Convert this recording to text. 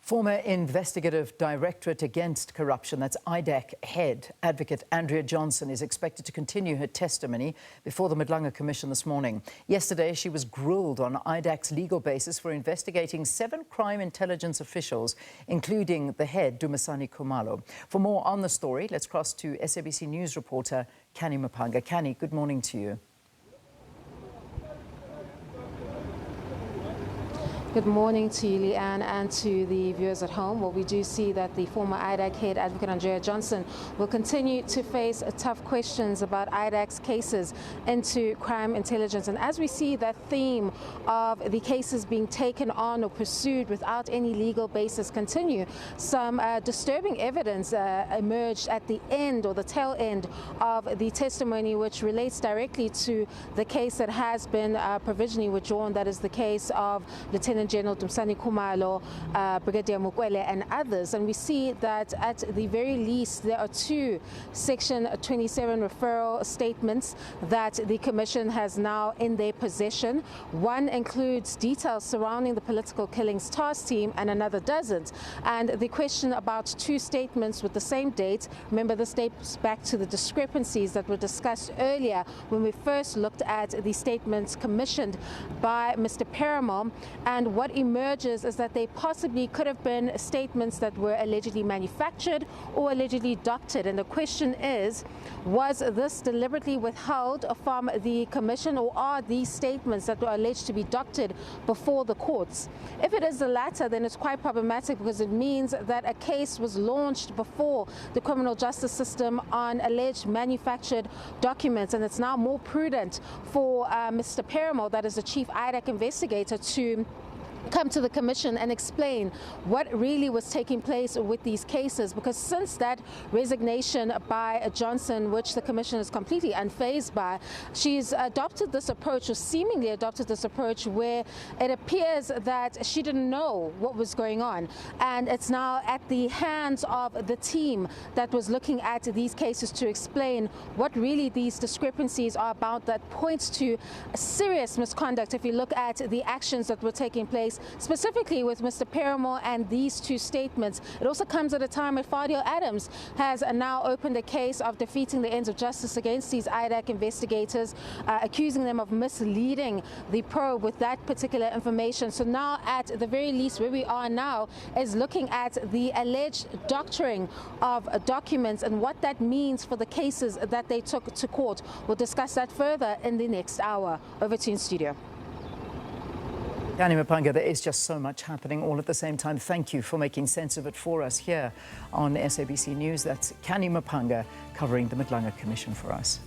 Former Investigative Directorate Against Corruption, that's IDAC head, Advocate Andrea Johnson, is expected to continue her testimony before the Madlanga Commission this morning. Yesterday, she was grilled on IDAC's legal basis for investigating 7 crime intelligence officials, including the head, Dumisani Khumalo. For more on the story, let's cross to SABC News Reporter Canny Maphanga. Canny, good morning to you. Good morning to you, Leanne, and to the viewers at home. Well, we do see that the former IDAC head, Advocate Andrea Johnson, will continue to face tough questions about IDAC's cases into crime intelligence. And as we see that theme of the cases being taken on or pursued without any legal basis continue, some disturbing evidence emerged at the end or the tail end of the testimony, which relates directly to the case that has been provisionally withdrawn. That is the case of Lieutenant General Dumisani Khumalo, Brigadier Mukwele and others. And we see that at the very least there are 2 Section 27 referral statements that the Commission has now in their possession. One includes details surrounding the political killings task team and another doesn't. And the question about 2 statements with the same date, remember this dates back to the discrepancies that were discussed earlier when we first looked at the statements commissioned by Mr. Paramore. And what emerges is that they possibly could have been statements that were allegedly manufactured or allegedly doctored. And the question is, was this deliberately withheld from the Commission, or are these statements that were alleged to be doctored before the courts? If it is the latter, then it's quite problematic, because it means that a case was launched before the criminal justice system on alleged manufactured documents, and it's now more prudent for Mr. Paramore, that is the chief IDAC investigator, to come to the Commission and explain what really was taking place with these cases. Because since that resignation by Johnson, which the Commission is completely unfazed by, she's adopted this approach, or seemingly adopted this approach, where it appears that she didn't know what was going on. And it's now at the hands of the team that was looking at these cases to explain what really these discrepancies are about, that points to serious misconduct if you look at the actions that were taking place, specifically with Mr. Paramore and these 2 statements. It also comes at a time when Fadio Adams has now opened a case of defeating the ends of justice against these IDAC investigators, accusing them of misleading the probe with that particular information. So now, at the very least, where we are now is looking at the alleged doctoring of documents and what that means for the cases that they took to court. We'll discuss that further in the next hour. Over to you in studio. Canny Maphanga, there is just so much happening all at the same time. Thank you for making sense of it for us here on SABC News. That's Canny Maphanga covering the Madlanga Commission for us.